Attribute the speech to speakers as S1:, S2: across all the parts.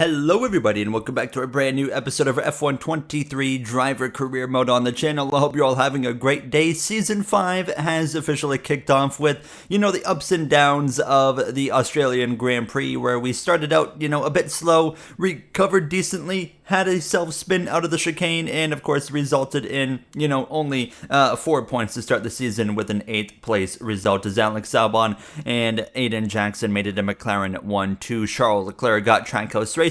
S1: Hello everybody and welcome back to a brand new episode of F1 23 Driver Career Mode on the channel. I hope you're all having a great day. Season 5 has officially kicked off with, the ups and downs of the Australian Grand Prix, where we started out, a bit slow, recovered decently, had a self-spin out of the chicane, and of course resulted in, only 4 points to start the season with an 8th place result as Alex Albon and Aiden Jackson made it to McLaren 1-2. Charles Leclerc got Trackhouse Racing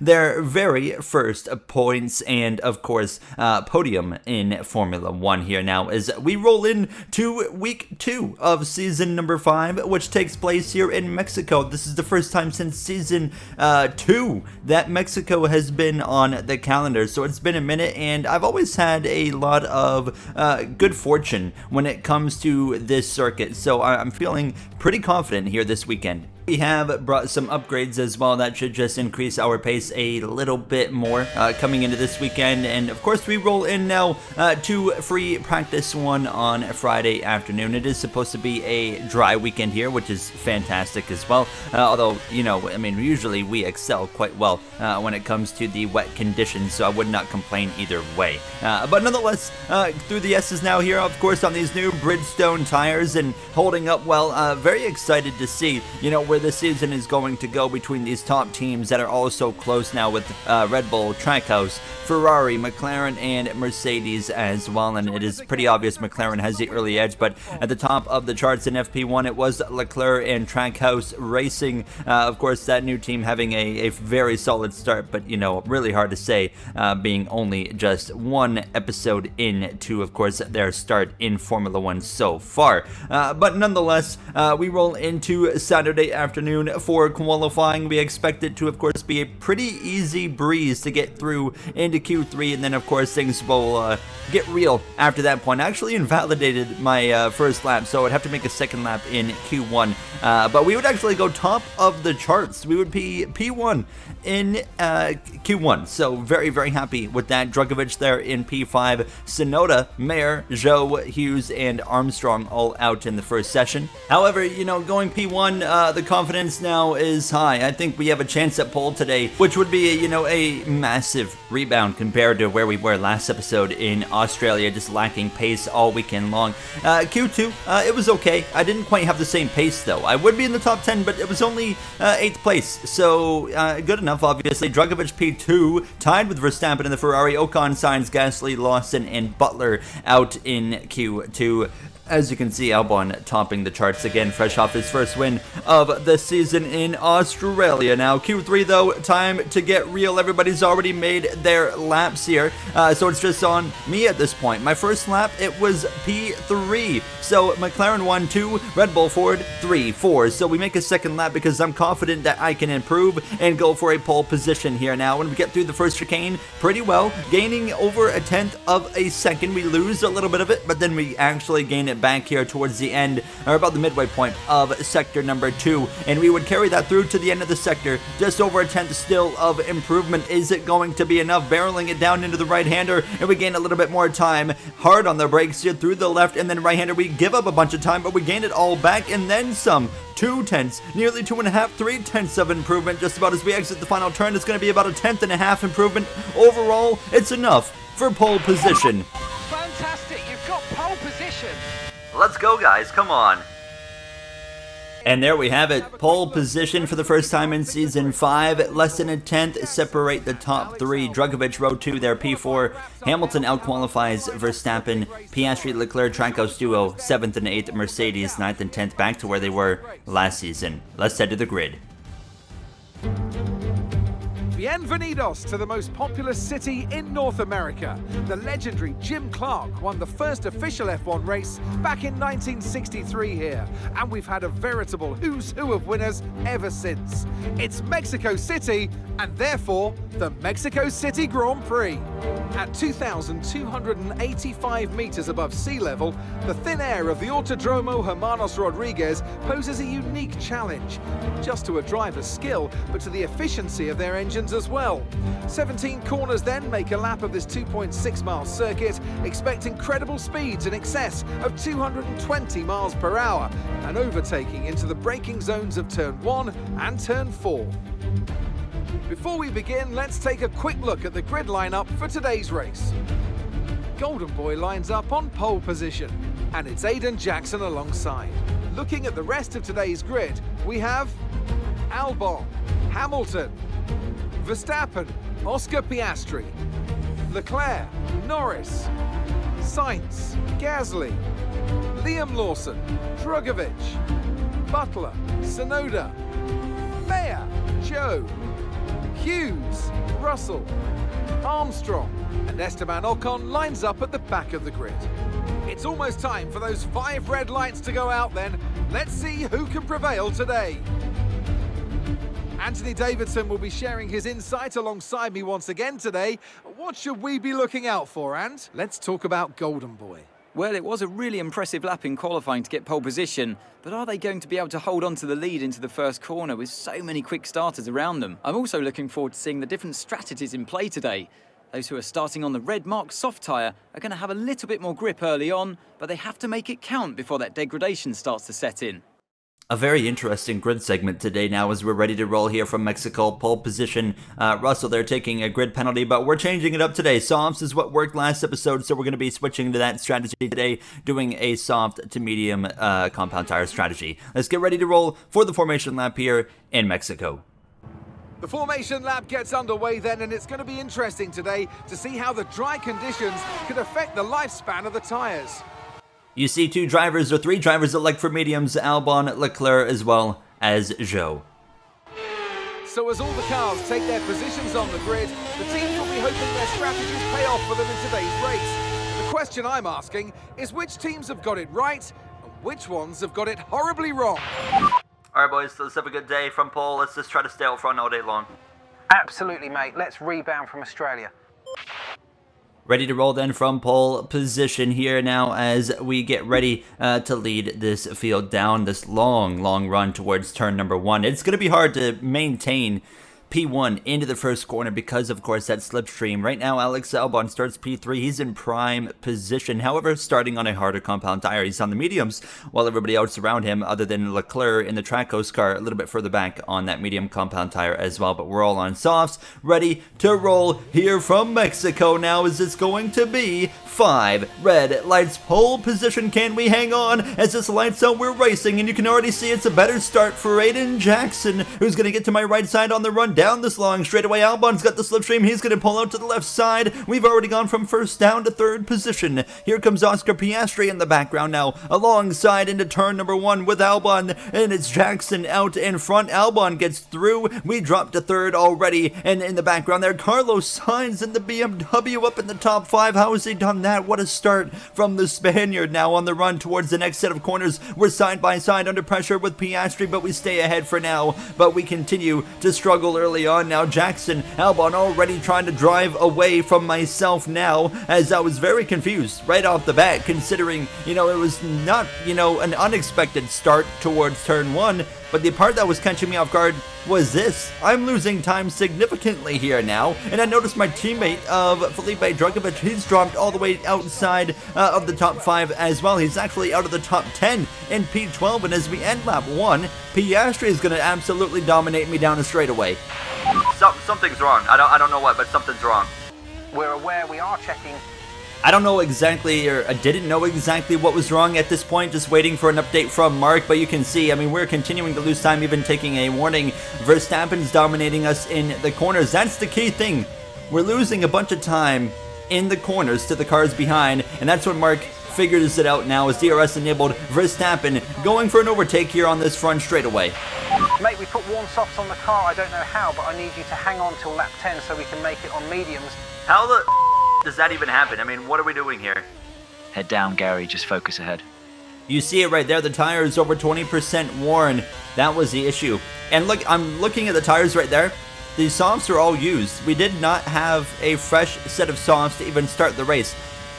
S1: their very first points and, of course, podium in Formula 1 here now as we roll into week 2 of season number 5, which takes place here in Mexico. This is the first time since season 2 that Mexico has been on the calendar, so it's been a minute, and I've always had a lot of good fortune when it comes to this circuit, so I'm feeling pretty confident here this weekend. We have brought some upgrades as well that should just increase our pace a little bit more coming into this weekend, and of course we roll in now to free practice 1 on Friday afternoon. It is supposed to be a dry weekend here, which is fantastic as well, although, usually we excel quite well when it comes to the wet conditions, so I would not complain either way. But nonetheless, through the S's now here, of course, on these new Bridgestone tires and holding up well. Very excited to see, where the season is going to go between these top teams that are all so close now with Red Bull, Trackhouse, Ferrari, McLaren, and Mercedes as well. And it is pretty obvious McLaren has the early edge, but at the top of the charts in FP1, it was Leclerc and Trackhouse Racing. Of course, that new team having a very solid start, but, really hard to say, being only just one episode into, of course, their start in Formula 1 so far. But nonetheless, we roll into Saturday afternoon for qualifying. We expect it to, of course, be a pretty easy breeze to get through into Q3, and then, of course, things will get real after that point. I actually invalidated my first lap, so I'd have to make a second lap in Q1, but we would actually go top of the charts. We would be P1 in Q1, so very, very happy with that. Drugovich there in P5, Sonoda, Mayer, Zhou, Hughes, and Armstrong all out in the first session. However, going P1, the confidence now is high. I think we have a chance at pole today, which would be, a massive rebound compared to where we were last episode in Australia, just lacking pace all weekend long. Q2, it was okay. I didn't quite have the same pace, though. I would be in the top 10, but it was only 8th place, so good enough, obviously. Drugovich P2, tied with Verstappen in the Ferrari, Ocon, Sainz, Gasly, Lawson, and Butler out in Q2. As you can see, Albon topping the charts again, fresh off his first win of the season in Australia. Now, Q3, though, time to get real. Everybody's already made their laps here, so it's just on me at this point. My first lap, it was P3. So, McLaren 1-2, Red Bull Ford 3-4. So, we make a second lap because I'm confident that I can improve and go for a pole position here. Now, when we get through the first chicane pretty well, gaining over 1/10 of a second. We lose a little bit of it, but then we actually gain it back here towards the end, or about the midway point of sector number 2, and we would carry that through to the end of the sector. Just over 1/10 still of improvement. Is it going to be enough? Barreling it down into the right-hander, and we gain a little bit more time. Hard on the brakes here through the left, and then right-hander. We give up a bunch of time, but we gain it all back, and then some. 2/10, nearly 2.5, 3/10 of improvement. Just about as we exit the final turn, it's going to be about 1.5 improvement. Overall, it's enough for pole position.
S2: Fantastic, you've got pole position.
S1: Let's go, guys, come on. And there we have it, pole position for the first time in Season 5. Less than 1/10 separate the top 3. Drugovich row 2 there, P4. Hamilton outqualifies Verstappen. Piastri, Leclerc, Trackhouse duo, 7th and 8th. Mercedes, 9th and 10th, back to where they were last season. Let's head to the grid.
S2: Bienvenidos to the most populous city in North America. The legendary Jim Clark won the first official F1 race back in 1963 here, and we've had a veritable who's who of winners ever since. It's Mexico City, and therefore the Mexico City Grand Prix. At 2,285 meters above sea level, the thin air of the Autodromo Hermanos Rodriguez poses a unique challenge, not just to a driver's skill, but to the efficiency of their engines as well. 17 corners then make a lap of this 2.6-mile circuit. Expect incredible speeds in excess of 220 miles per hour, and overtaking into the braking zones of turn 1 and turn 4. Before we begin, let's take a quick look at the grid lineup for today's race. Golden Boy lines up on pole position, and it's Aiden Jackson alongside. Looking at the rest of today's grid, we have Albon, Hamilton, Verstappen, Oscar Piastri, Leclerc, Norris, Sainz, Gasly, Liam Lawson, Drugovich, Butler, Tsunoda, Mayer, Joe, Hughes, Russell, Armstrong, and Esteban Ocon lines up at the back of the grid. It's almost time for those 5 red lights to go out then. Let's see who can prevail today. Anthony Davidson will be sharing his insight alongside me once again today. What should we be looking out for, Ant? Let's talk about Golden Boy.
S3: Well, it was a really impressive lap in qualifying to get pole position, but are they going to be able to hold on to the lead into the first corner with so many quick starters around them? I'm also looking forward to seeing the different strategies in play today. Those who are starting on the red marked soft tyre are going to have a little bit more grip early on, but they have to make it count before that degradation starts to set in.
S1: A very interesting grid segment today now as we're ready to roll here from Mexico. Pole position, Russell, they're taking a grid penalty, but we're changing it up today. Softs is what worked last episode, so we're going to be switching to that strategy today, doing a soft to medium compound tire strategy. Let's get ready to roll for the formation lap here in Mexico.
S2: The formation lap gets underway then, and it's going to be interesting today to see how the dry conditions could affect the lifespan of the tyres.
S1: You see 2 drivers or 3 drivers that like for mediums, Albon, Leclerc, as well as Joe.
S2: So as all the cars take their positions on the grid, the teams will be hoping their strategies pay off for them in today's race. The question I'm asking is which teams have got it right and which ones have got it horribly wrong?
S1: Alright boys, let's have a good day from pole. Let's just try to stay out front all day long.
S4: Absolutely, mate. Let's rebound from Australia.
S1: Ready to roll then from pole position here now as we get ready to lead this field down this long run towards turn number 1. It's going to be hard to maintain P1 into the first corner because, of course, that slipstream. Right now, Alex Albon starts P3. He's in prime position. However, starting on a harder compound tire. He's on the mediums, while everybody else around him, other than Leclerc in the Trackhouse car, a little bit further back on that medium compound tire as well. But we're all on softs, ready to roll here from Mexico now. Is this going to be 5 red lights? Pole position. Can we hang on? As this lights out, we're racing, and you can already see it's a better start for Aiden Jackson, who's going to get to my right side on the run down this long straightaway. Albon's got the slipstream. He's going to pull out to the left side. We've already gone from first down to third position. Here comes Oscar Piastri in the background now, alongside into turn number 1 with Albon, and it's Jackson out in front. Albon gets through. We dropped to third already, and in the background there, Carlos Sainz in the BMW up in the top 5. How has he done that? What a start from the Spaniard now on the run towards the next set of corners. We're side by side under pressure with Piastri, but we stay ahead for now, but we continue to struggle early on now. Jackson, Albon already trying to drive away from myself now, as I was very confused right off the bat, considering, it was not, an unexpected start towards turn 1, but the part that was catching me off guard was this. I'm losing time significantly here now, and I noticed my teammate of Felipe Drugovich, he's dropped all the way outside of the top 5 as well. He's actually out of the top 10 in P12, and as we end lap 1, Piastri is going to absolutely dominate me down a straightaway. Something's wrong. I don't know what, but something's wrong.
S4: We're aware, we are checking.
S1: I don't know exactly, or I didn't know exactly what was wrong at this point, just waiting for an update from Mark, but you can see, we're continuing to lose time, even taking a warning. Verstappen's dominating us in the corners. That's the key thing. We're losing a bunch of time in the corners to the cars behind, and that's when Mark figures it out now as DRS enabled. Verstappen going for an overtake here on this front straightaway.
S4: Mate, we put warm softs on the car, I don't know how, but I need you to hang on till lap 10 so we can make it on mediums.
S1: How the does that even happen? What are we doing here?
S5: Head down, Gary, just focus ahead.
S1: You see it right there, the tire is over 20% worn. That was the issue. And look, I'm looking at the tires right there. These softs are all used. We did not have a fresh set of softs to even start the race.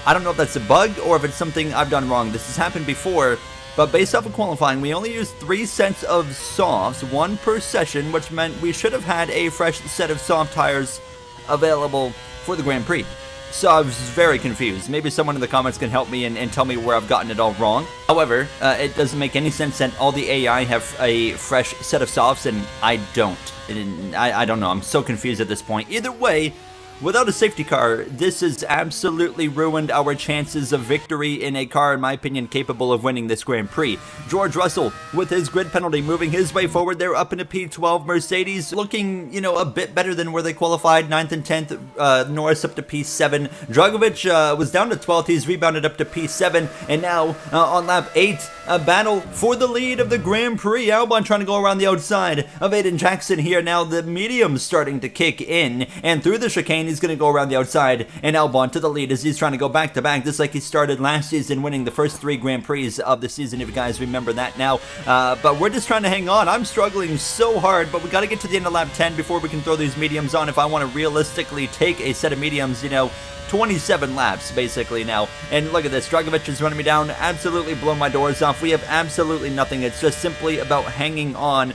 S1: I don't know if that's a bug or if it's something I've done wrong. This has happened before, but based off of qualifying, we only used 3 sets of softs, 1 per session, which meant we should have had a fresh set of soft tires available for the Grand Prix. So I was very confused. Maybe someone in the comments can help me and tell me where I've gotten it all wrong. However, it doesn't make any sense that all the AI have a fresh set of softs and I don't. And I don't know. I'm so confused at this point. Either way, without a safety car, this has absolutely ruined our chances of victory in a car, in my opinion, capable of winning this Grand Prix. George Russell, with his grid penalty, moving his way forward. They're up into P12. Mercedes looking, you know, a bit better than where they qualified, 9th and 10th. Norris up to P7. Dragovic was down to 12th. He's rebounded up to P7. And now, on lap 8, a battle for the lead of the Grand Prix. Albon trying to go around the outside of Aiden Jackson here. Now the medium's starting to kick in, and through the chicane, he's going to go around the outside, and Albon to the lead as he's trying to go back-to-back, just like he started last season, winning the first 3 Grand Prix of the season, if you guys remember that now. But we're just trying to hang on. I'm struggling so hard, but we got to get to the end of lap 10 before we can throw these mediums on if I want to realistically take a set of mediums, you know, 27 laps basically now. And look at this, Dragovic is running me down, absolutely blowing my doors off. We have absolutely nothing. It's just simply about hanging on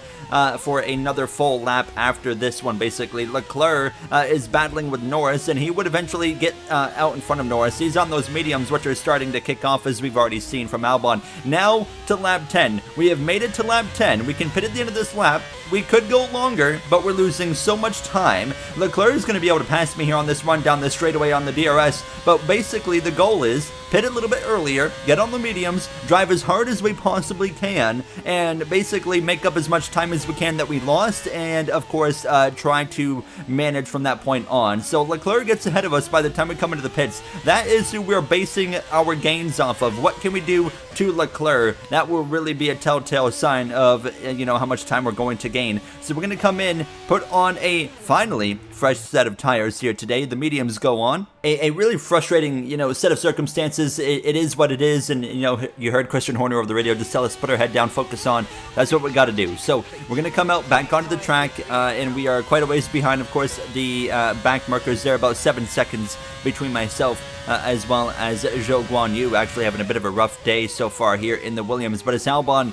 S1: for another full lap after this one, basically. Leclerc is battling with Norris, and he would eventually get out in front of Norris. He's on those mediums, which are starting to kick off, as we've already seen from Albon. Now to lap 10. We have made it to lap 10. We can pit at the end of this lap. We could go longer, but we're losing so much time. Leclerc is going to be able to pass me here on this run down the straightaway on the DRS, but basically the goal is pit a little bit earlier, get on the mediums, drive as hard as we possibly can, and basically make up as much time as we can that we lost, and of course try to manage from that point on. So Leclerc gets ahead of us by the time we come into the pits. That is who we're basing our gains off of. What can we do to Leclerc? That will really be a telltale sign of, you know, how much time we're going to gain. So we're going to come in, put on a finally fresh set of tires here today. The mediums go on. A really frustrating, you know, set of circumstances. It is what it is, and you know, you heard Christian Horner over the radio just tell us put our head down, focus on. That's what we got to do. So we're gonna come out back onto the track, and we are quite a ways behind. Of course, the back markers there, about 7 seconds between myself as well as Zhou Guan Yu, actually having a bit of a rough day so far here in the Williams. But it's Albon,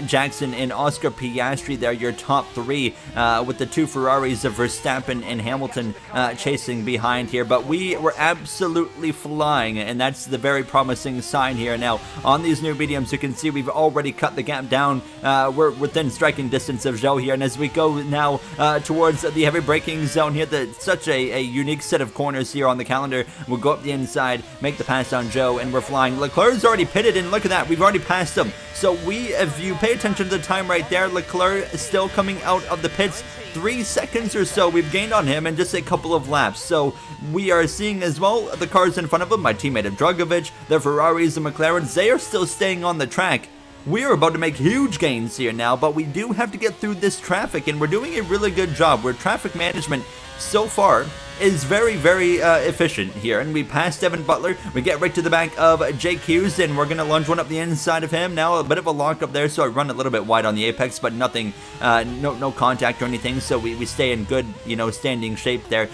S1: Jackson, and Oscar Piastri there, your top 3, with the 2 Ferraris of Verstappen and Hamilton chasing behind here. But we were absolutely flying, and that's the very promising sign here. Now, on these new mediums, you can see we've already cut the gap down. We're within striking distance of Zhou here, and as we go now towards the heavy braking zone here, such a unique set of corners here on the calendar. We'll go up the inside, make the pass on Zhou, and we're flying. Leclerc's already pitted, and look at that, we've already passed him. So if you pay attention to the time right there, Leclerc is still coming out of the pits. 3 seconds or so we've gained on him in just a couple of laps. So we are seeing as well the cars in front of him, my teammate of Dragovic, the Ferraris and McLarens, they are still staying on the track. We are about to make huge gains here now, but we do have to get through this traffic, and we're doing a really good job. Where traffic management so far is very, very efficient here. And we passed Evan Butler. We get right to the back of Jake Hughes, and we're going to lunge one up the inside of him. Now a bit of a lock up there, so I run a little bit wide on the apex, but nothing, no contact or anything. So we stay in good, you know, standing shape there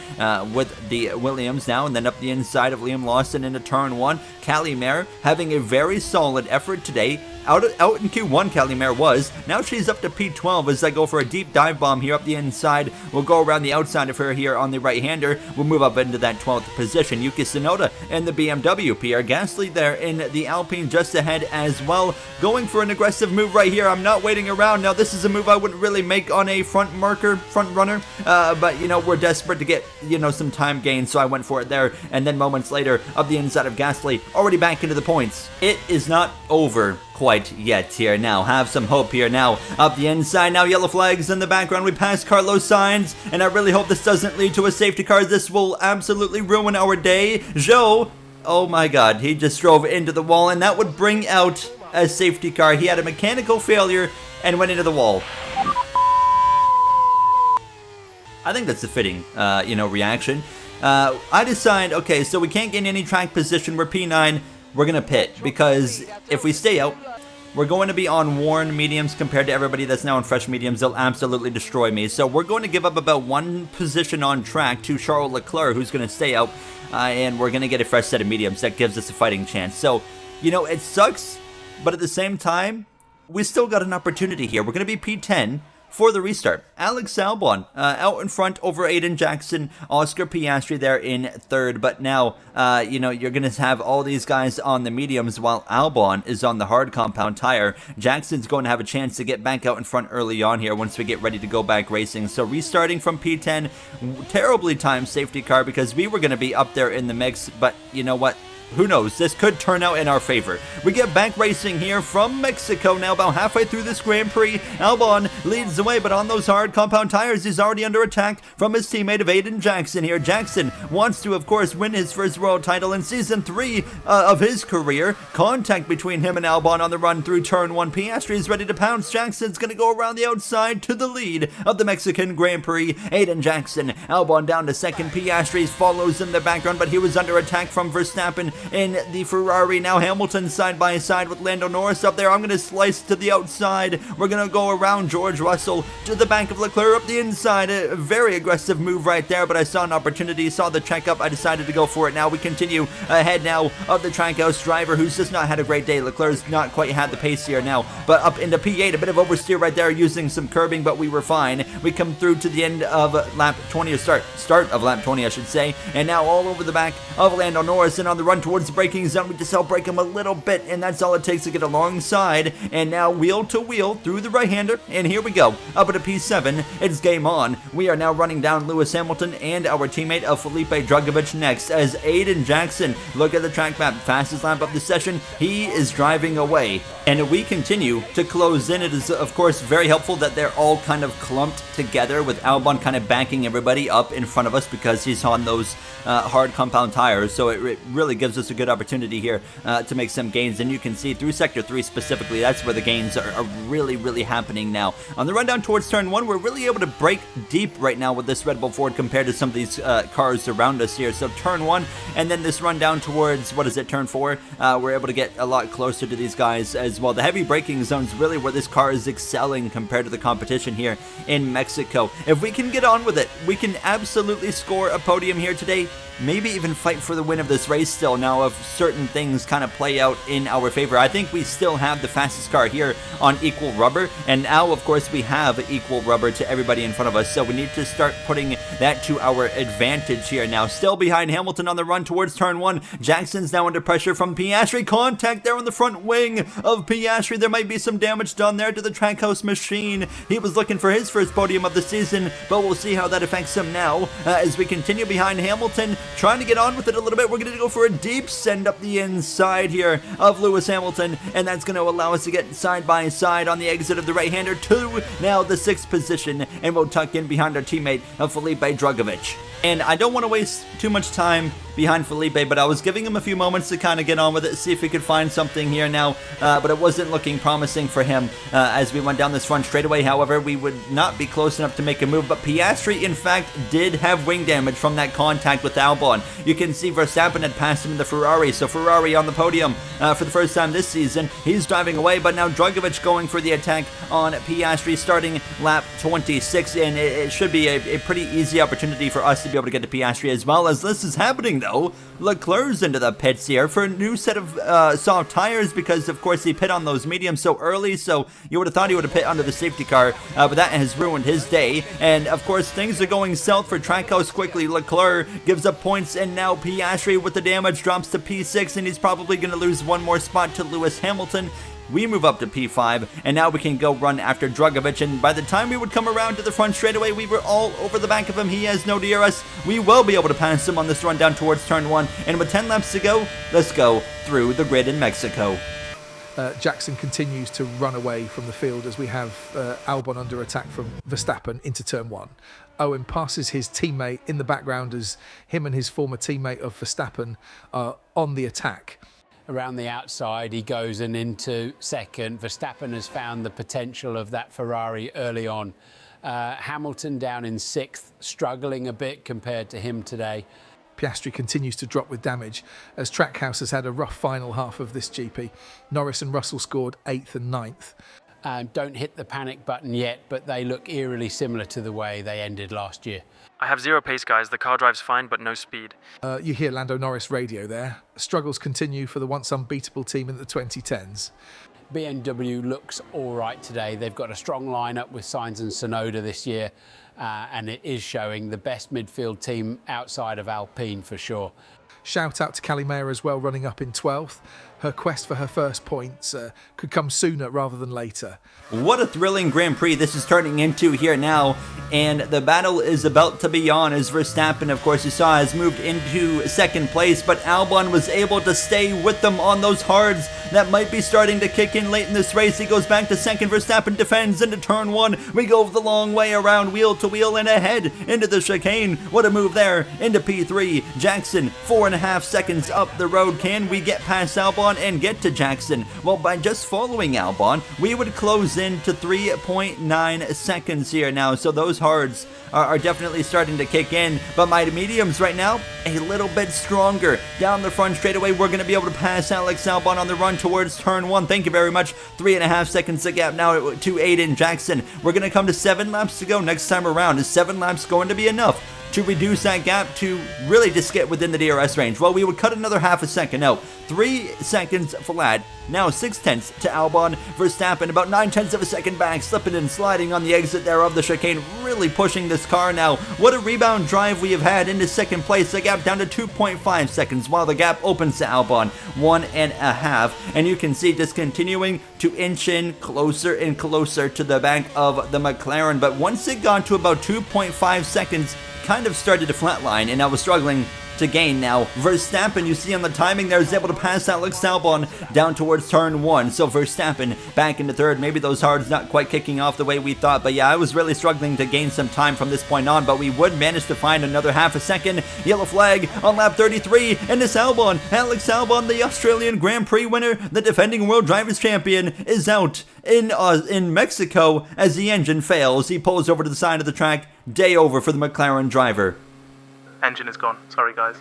S1: with the Williams now. And then up the inside of Liam Lawson into turn 1. Callie Mayer having a very solid effort today. Out in Q1, Callie Mayer was. Now she's up to P12 as I go for a deep dive bomb here up the inside. We'll go around the outside of her here on the right-hander. We'll move up into that 12th position. Yuki Tsunoda in the BMW. Pierre Gasly there in the Alpine just ahead as well. Going for an aggressive move right here. I'm not waiting around. Now, this is a move I wouldn't really make on a front runner. But, you know, we're desperate to get, you know, some time gain, so I went for it there. And then moments later, up the inside of Gasly, already back into the points. It is not over quite yet here. Now have some hope here. Now up the inside, now yellow flags in the background. We pass Carlos Sainz, and I really hope this doesn't lead to a safety car. This will absolutely ruin our day. Zhou, oh my god, he just drove into the wall, and that would bring out a safety car. He had a mechanical failure and went into the wall. I think that's a fitting you know, reaction. I decide, okay, so we can't gain any track position. We're P9. We're gonna pit, because if we stay out, we're going to be on worn mediums compared to everybody that's now on fresh mediums. They'll absolutely destroy me. So we're going to give up about 1 position on track to Charles Leclerc, who's going to stay out, and we're going to get a fresh set of mediums. That gives us a fighting chance. So, you know, it sucks, but at the same time, we still got an opportunity here. We're going to be P10. for the restart. Alex Albon out in front over Aiden Jackson, Oscar Piastri there in third. But now, you're going to have all these guys on the mediums while Albon is on the hard compound tire. Jackson's going to have a chance to get back out in front early on here once we get ready to go back racing. So restarting from P10, terribly timed safety car because we were going to be up there in the mix. But you know what? Who knows? This could turn out in our favor. We get back racing here from Mexico now, about halfway through this Grand Prix. Albon leads the way, but on those hard compound tires, he's already under attack from his teammate of Aiden Jackson here. Jackson wants to, of course, win his first world title in Season 3 of his career. Contact between him and Albon on the run through Turn 1. Piastri is ready to pounce. Jackson's going to go around the outside to the lead of the Mexican Grand Prix. Aiden Jackson, Albon down to second. Piastri follows in the background, but he was under attack from Verstappen in the Ferrari. Now Hamilton side by side with Lando Norris up there. I'm going to slice to the outside. We're going to go around George Russell to the back of Leclerc up the inside. A very aggressive move right there, but I saw an opportunity, saw the checkup. I decided to go for it. Now we continue ahead now of the Trackhouse driver who's just not had a great day. Leclerc's not quite had the pace here now, but up into P8, a bit of oversteer right there using some curbing, but we were fine. We come through to the end of lap 20, or start of lap 20 I should say, and now all over the back of Lando Norris and on the run towards the braking zone. We just outbrake him a little bit, and that's all it takes to get alongside. And now wheel to wheel through the right-hander, and here we go. Up at a P7, it's game on. We are now running down Lewis Hamilton and our teammate of Felipe Drugovich next as Aiden Jackson. Look at the track map, fastest lap of the session. He is driving away, and we continue to close in. It is, of course, very helpful that they're all kind of clumped together with Albon kind of backing everybody up in front of us because he's on those hard compound tires. So it really gives us a good opportunity here to make some gains, and you can see through Sector 3 specifically, that's where the gains are really happening now. On the run down towards Turn 1, we're really able to break deep right now with this Red Bull Ford compared to some of these cars around us here. So Turn 1, and then this run down towards, Turn 4, we're able to get a lot closer to these guys as well. The heavy braking zone's really where this car is excelling compared to the competition here in Mexico. If we can get on with it, we can absolutely score a podium here today. Maybe even fight for the win of this race still now if certain things kind of play out in our favor. I think we still have the fastest car here on equal rubber, and now of course we have equal rubber to everybody in front of us, so we need to start putting that to our advantage here now. Still behind Hamilton on the run towards Turn 1. Jackson's now under pressure from Piastri. Contact there on the front wing of Piastri. There might be some damage done there to the Trackhouse machine. He was looking for his first podium of the season, but we'll see how that affects him now as we continue behind Hamilton. Trying to get on with it a little bit. We're going to go for a deep send up the inside here of Lewis Hamilton, and that's going to allow us to get side by side on the exit of the right-hander to now the 6th position, and we'll tuck in behind our teammate of Felipe Drugovich. And I don't want to waste too much time behind Felipe, but I was giving him a few moments to kind of get on with it, see if we could find something here now, but it wasn't looking promising for him as we went down this front straightaway. However, we would not be close enough to make a move, but Piastri, in fact, did have wing damage from that contact with Albon. You can see Verstappen had passed him in the Ferrari, so Ferrari on the podium for the first time this season. He's driving away, but now Drugovich going for the attack on Piastri starting lap 26, and it should be a pretty easy opportunity for us to be able to get to Piastri as well. As this is happening though, Leclerc's into the pits here for a new set of soft tires because of course he pit on those mediums so early, so you would have thought he would have pit under the safety car, but that has ruined his day. And of course things are going south for Trackhouse quickly. Leclerc gives up points, and now Piastri with the damage drops to P6, and he's probably going to lose one more spot to Lewis Hamilton. We move up to P5, and now we can go run after Drugovich, and by the time we would come around to the front straightaway, we were all over the back of him. He has no DRS. We will be able to pass him on this run down towards Turn 1, and with 10 laps to go, let's go through the grid in Mexico.
S2: Jackson continues to run away from the field as we have Albon under attack from Verstappen into Turn 1. Owen passes his teammate in the background as him and his former teammate of Verstappen are on the attack.
S6: Around the outside, he goes and into second. Verstappen has found the potential of that Ferrari early on. Hamilton down in 6th, struggling a bit compared to him today.
S2: Piastri continues to drop with damage as Trackhouse has had a rough final half of this GP. Norris and Russell scored 8th and 9th.
S6: Don't hit the panic button yet, but they look eerily similar to the way they ended last year.
S7: I have 0 pace, guys. The car drives fine, but no speed.
S2: You hear Lando Norris radio there. Struggles continue for the once unbeatable team in the 2010s.
S6: BMW looks all right today. They've got a strong lineup with Sainz and Tsunoda this year, and it is showing the best midfield team outside of Alpine for sure.
S8: Shout out to Callie Mayer as well, running up in 12th. Her quest for her first points could come sooner rather than later.
S1: What a thrilling Grand Prix this is turning into here now, and the battle is about to be on as Verstappen, of course, you saw, has moved into second place, but Albon was able to stay with them on those hards that might be starting to kick in late in this race. He goes back to second, Verstappen defends into turn one. We go the long way around wheel to wheel and ahead into the chicane. What a move there into P3. Jackson, 4.5 seconds up the road. Can we get past Albon and get to Jackson? Well, by just following Albon, we would close in to 3.9 seconds here now, so those hards are definitely starting to kick in, but my mediums right now a little bit stronger. Down the front straightaway, we're going to be able to pass Alex Albon on the run towards turn one. Thank you very much. 3.5 seconds the gap now to Aiden Jackson. We're going to come to 7 laps to go next time around. Is 7 laps going to be enough to reduce that gap to really just get within the DRS range? Well, we would cut another half a second out. 3 seconds flat. Now 6/10 to Albon. Verstappen about 9/10 of a second back, slipping and sliding on the exit there of the chicane, really pushing this car now. What a rebound drive we have had into second place. The gap down to 2.5 seconds while the gap opens to Albon 1.5. And you can see just continuing to inch in closer and closer to the back of the McLaren. But once it got to about 2.5 seconds, kind of started to flatline, and I was struggling to gain now. Verstappen, you see on the timing there, is able to pass Alex Albon down towards turn one. So Verstappen back into third. Maybe those hards not quite kicking off the way we thought, but yeah, I was really struggling to gain some time from this point on, but we would manage to find another half a second. Yellow flag on lap 33, and this Albon, Alex Albon, the Australian Grand Prix winner, the defending World Drivers' Champion, is out in Mexico as the engine fails. He pulls over to the side of the track. Day over for the McLaren driver.
S7: Engine is gone. Sorry, guys.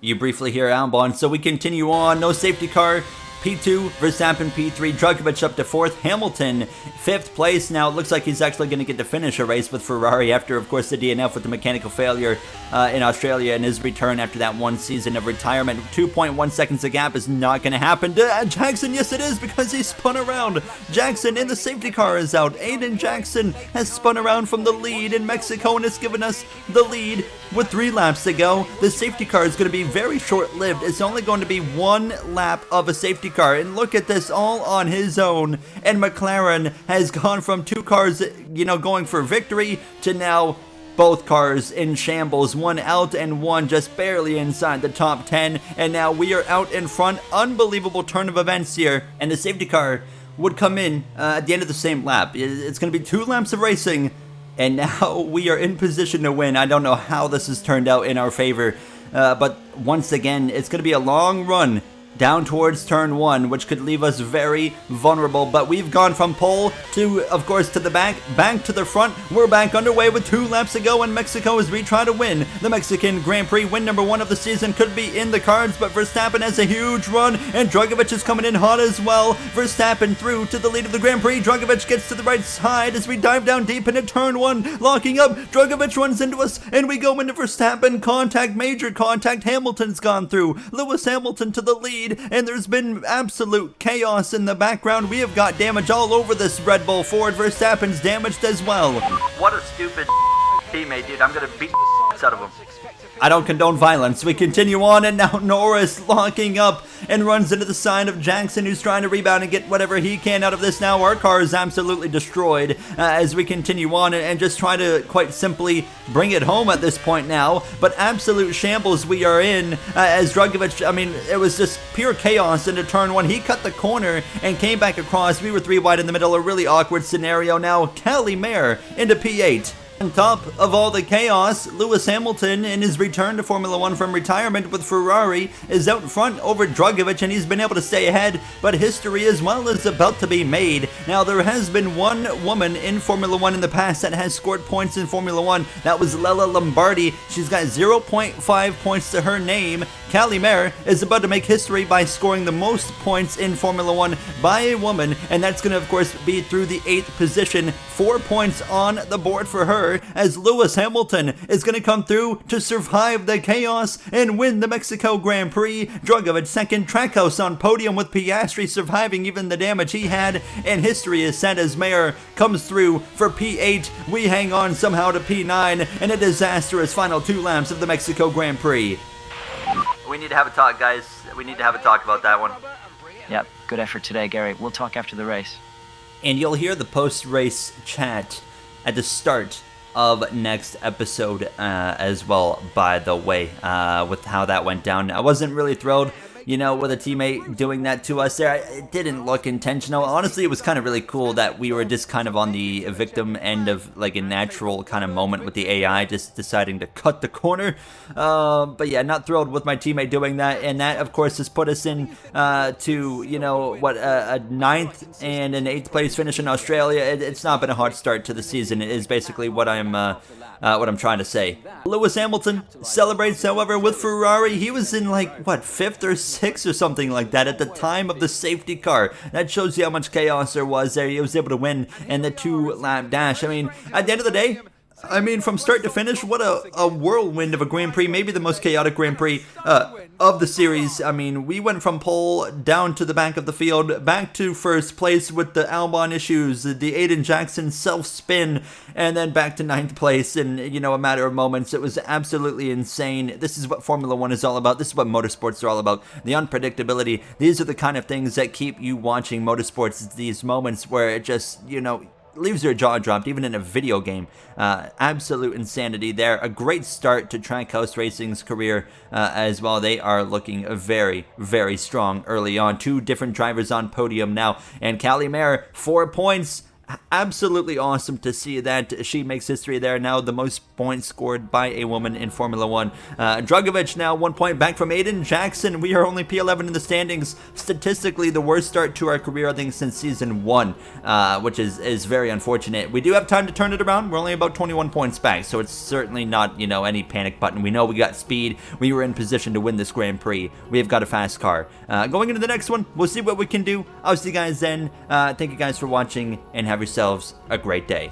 S1: You briefly hear Albon, so we continue on. No safety car. P2, Verstappen P3, Drugovich up to 4th, Hamilton 5th place. Now it looks like he's actually going to get to finish a race with Ferrari after, of course, the DNF with the mechanical failure in Australia and his return after that one season of retirement. 2.1 seconds of gap is not going to happen to Jackson. Yes, it is, because he spun around. Jackson in the safety car is out. Aiden Jackson has spun around from the lead in Mexico and has given us the lead with 3 laps to go. The safety car is going to be very short-lived. It's only going to be 1 lap of a safety car, and look at this, all on his own. And McLaren has gone from 2 cars, going for victory to now both cars in shambles, 1 out and 1 just barely inside the top 10, and now we are out in front. Unbelievable turn of events here, and the safety car would come in at the end of the same lap. It's going to be 2 laps of racing, and now we are in position to win. I don't know how this has turned out in our favor, but once again, it's going to be a long run down towards turn one, which could leave us very vulnerable. But we've gone from pole to, of course, to the back to the front. We're back underway with 2 laps to go in Mexico as we try to win the Mexican Grand Prix. Win number 1 of the season could be in the cards, but Verstappen has a huge run, and Drugovich is coming in hot as well. Verstappen through to the lead of the Grand Prix. Drugovich gets to the right side as we dive down deep into turn 1, locking up. Drugovich runs into us, and we go into Verstappen. Contact, major contact. Hamilton's gone through. Lewis Hamilton to the lead, and there's been absolute chaos in the background. We have got damage all over this Red Bull Ford. Verstappen's damaged as well.
S9: What a stupid teammate, dude. I'm gonna beat the out of him.
S1: I don't condone violence. We continue on, and now Norris locking up and runs into the side of Jackson, who's trying to rebound and get whatever he can out of this. Now our car is absolutely destroyed as we continue on and just try to quite simply bring it home at this point now. But absolute shambles we are in as Drugovich, it was just pure chaos into turn 1. He cut the corner and came back across. We were 3 wide in the middle, a really awkward scenario. Now Callie Mayer into P8. On top of all the chaos, Lewis Hamilton, in his return to Formula 1 from retirement with Ferrari, is out front over Drugovich, and he's been able to stay ahead, but history as well is about to be made. Now, there has been one woman in Formula 1 in the past that has scored points in Formula 1. That was Lella Lombardi. She's got 0.5 points to her name. Callie Mayer is about to make history by scoring the most points in Formula 1 by a woman, and that's going to, of course, be through the 8th position. 4 points on the board for her. car, as Lewis Hamilton is going to come through to survive the chaos and win the Mexico Grand Prix. Drugovich second, Trackhouse on podium with Piastri surviving even the damage he had, and history is set as Mayer comes through for P8. We hang on somehow to P9 in a disastrous final 2 laps of the Mexico Grand Prix.
S9: We need to have a talk, guys. We need to have a talk about that one.
S5: Yep, good effort today, Gary. We'll talk after the race.
S1: And you'll hear the post-race chat at the start of next episode as well, by the way, with how that went down. I wasn't really thrilled, you know, with a teammate doing that to us there. It didn't look intentional. Honestly, it was kind of really cool that we were just kind of on the victim end of like a natural kind of moment with the AI just deciding to cut the corner. But yeah, not thrilled with my teammate doing that. And that, of course, has put us in to, you know, what, a 9th and an 8th place finish in Australia. It's not been a hard start to the season. It is basically what I'm trying to say. Lewis Hamilton celebrates, however, with Ferrari. He was in like, what, 5th or 6th or something like that at the time of the safety car. That shows you how much chaos there was there. He was able to win in the 2-lap dash. I mean, at the end of the day, I mean, from start to finish, what a whirlwind of a Grand Prix. Maybe the most chaotic Grand Prix of the series. I mean, we went from pole down to the back of the field, back to first place with the Albon issues, the Aiden Jackson self-spin, and then back to 9th place in, you know, a matter of moments. It was absolutely insane. This is what Formula 1 is all about. This is what motorsports are all about. The unpredictability. These are the kind of things that keep you watching motorsports. It's these moments where it just, you know, leaves your jaw dropped, even in a video game. Absolute insanity there. A great start to Trackhouse Racing's career as well. They are looking very, very strong early on. 2 different drivers on podium now. And Callie Mayer, 4 points. Absolutely awesome to see that she makes history there. Now the most points scored by a woman in Formula 1. Drugovich now 1 point back from Aiden Jackson. We are only P11 in the standings. Statistically, the worst start to our career, I think, since season 1, which is very unfortunate. We do have time to turn it around. We're only about 21 points back, so it's certainly not, you know, any panic button. We know we got speed. We were in position to win this Grand Prix. We have got a fast car. Going into the next one, we'll see what we can do. I'll see you guys then. Thank you guys for watching, and have yourselves a great day.